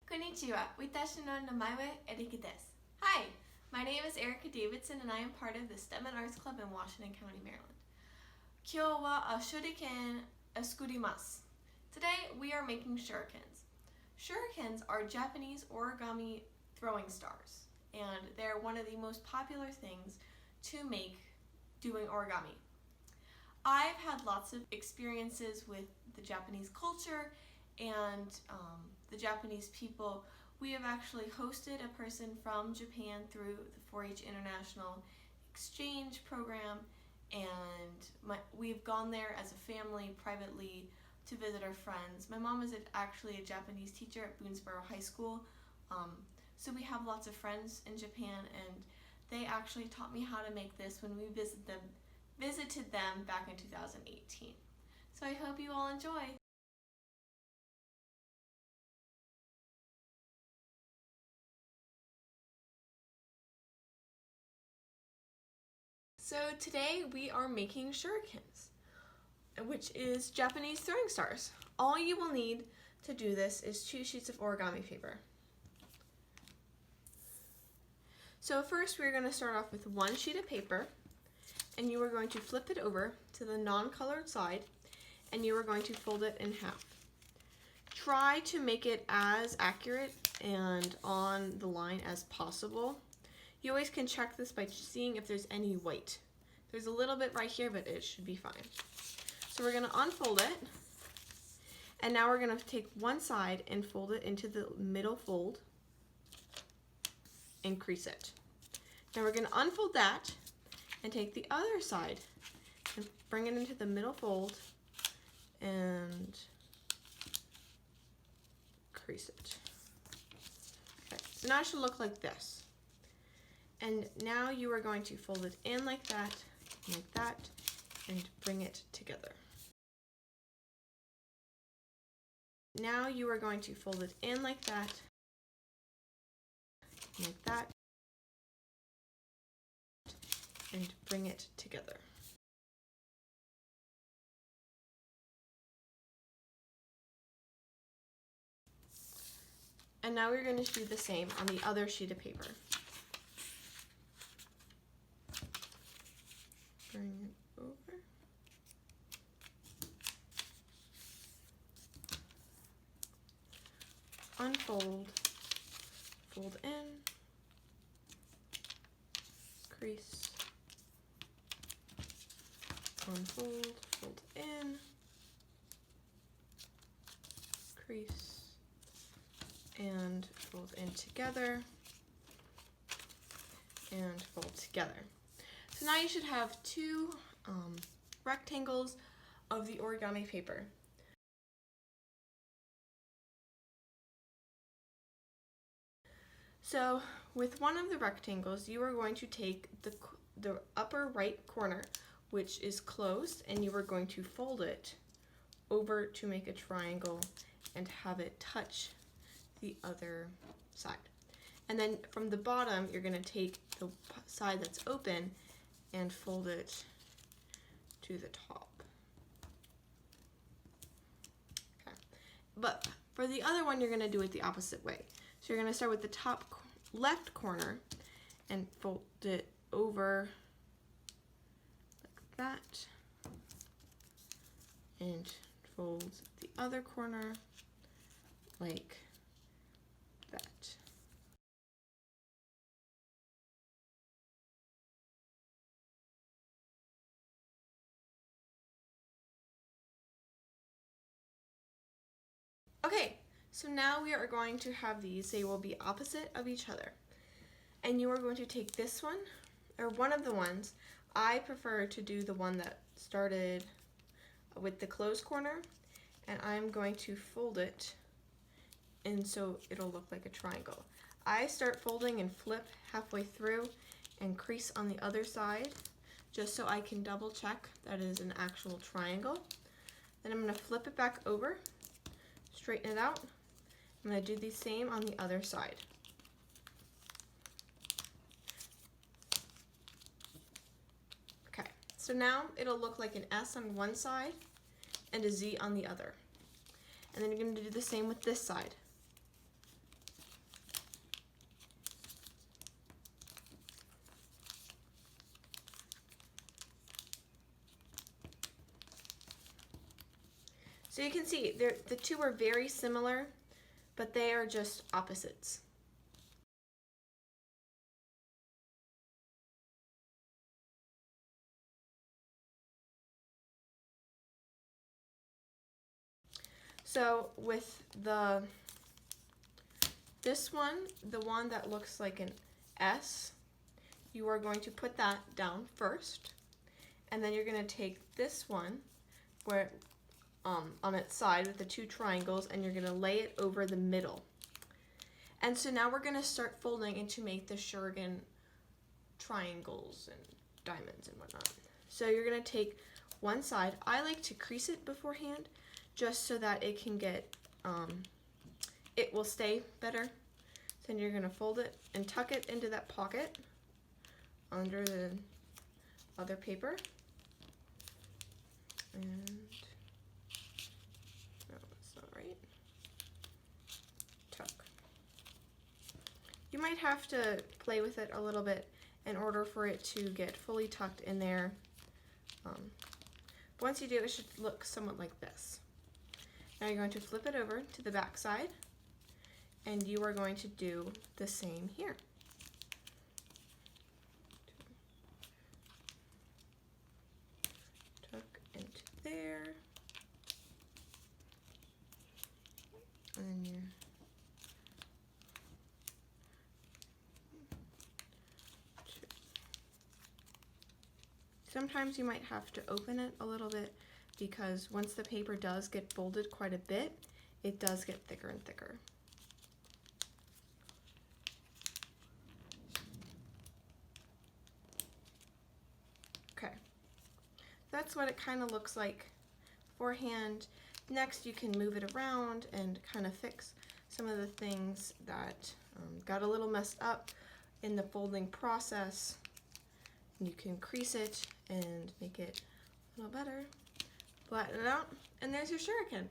Konnichiwa, watashi no namae wa Erika desu. Hi, my name is Erica Davidson and I am part of the STEM and Arts Club in Washington County, Maryland. Kyou wa shuriken skurimasu. Today we are making shurikens. Shurikens are Japanese origami throwing stars, and they're one of the most popular things to make doing origami. I've had lots of experiences with the Japanese culture and the Japanese people. We have actually hosted a person from Japan through the 4-H International Exchange Program, and we've gone there as a family privately to visit our friends. My mom is actually a Japanese teacher at Boonesboro High School, so we have lots of friends in Japan, and they actually taught me how to make this when we visited them back in 2018. So I hope you all enjoy. So today we are making shurikens, which is Japanese throwing stars. All you will need to do this is 2 sheets of origami paper. So first we're going to start off with 1 sheet of paper, and you are going to flip it over to the non-colored side, and you are going to fold it in half. Try to make it as accurate and on the line as possible. You always can check this by seeing if there's any white. There's a little bit right here, but it should be fine. So we're going to unfold it, and now we're going to take one side and fold it into the middle fold and crease it. Now we're going to unfold that and take the other side and bring it into the middle fold and crease it. Okay, so now it should look like this. And now you are going to fold it in like that, and bring it together. Now you are going to fold it in like that, and bring it together. And now we're going to do the same on the other sheet of paper. Bring it over. Unfold, fold in, crease, unfold, fold in, crease, and fold in together, and fold together. So now you should have 2 rectangles of the origami paper. So with one of the rectangles, you are going to take the upper right corner, which is closed, and you are going to fold it over to make a triangle and have it touch the other side. And then from the bottom, you're going to take the side that's open and fold it to the top. Okay. But for the other one, you're going to do it the opposite way. So you're going to start with the top left corner and fold it over like that, and fold the other corner like that. Okay, so now we are going to have these. They will be opposite of each other. And you are going to take this one, or one of the ones. I prefer to do the one that started with the closed corner, and I'm going to fold it, and so it'll look like a triangle. I start folding and flip halfway through and crease on the other side, just so I can double check that it is an actual triangle. Then I'm going to flip it back over, straighten it out. I'm going to do the same on the other side. Okay, so now it'll look like an S on one side and a Z on the other. And then you're going to do the same with this side. So you can see the two are very similar, but they are just opposites. So with this one, the one that looks like an S, you are going to put that down first, and then you're going to take this one where on its side with the two triangles, and you're going to lay it over the middle. And so now we're going to start folding and to make the Shuriken triangles and diamonds and whatnot. So you're going to take one side. I like to crease it beforehand just so that it can get, it will stay better. Then you're going to fold it and tuck it into that pocket under the other paper. And no, that's not right. Tuck. You might have to play with it a little bit in order for it to get fully tucked in there. Once you do, it should look somewhat like this. Now you're going to flip it over to the back side, and you are going to do the same here. Tuck into there, and then you sometimes you might have to open it a little bit because once the paper does get folded quite a bit, it does get thicker and thicker. Okay, that's what it kind of looks like beforehand. Next, you can move it around and kind of fix some of the things that got a little messed up in the folding process. You can crease it and make it a little better. Flatten it out, and there's your Shuriken.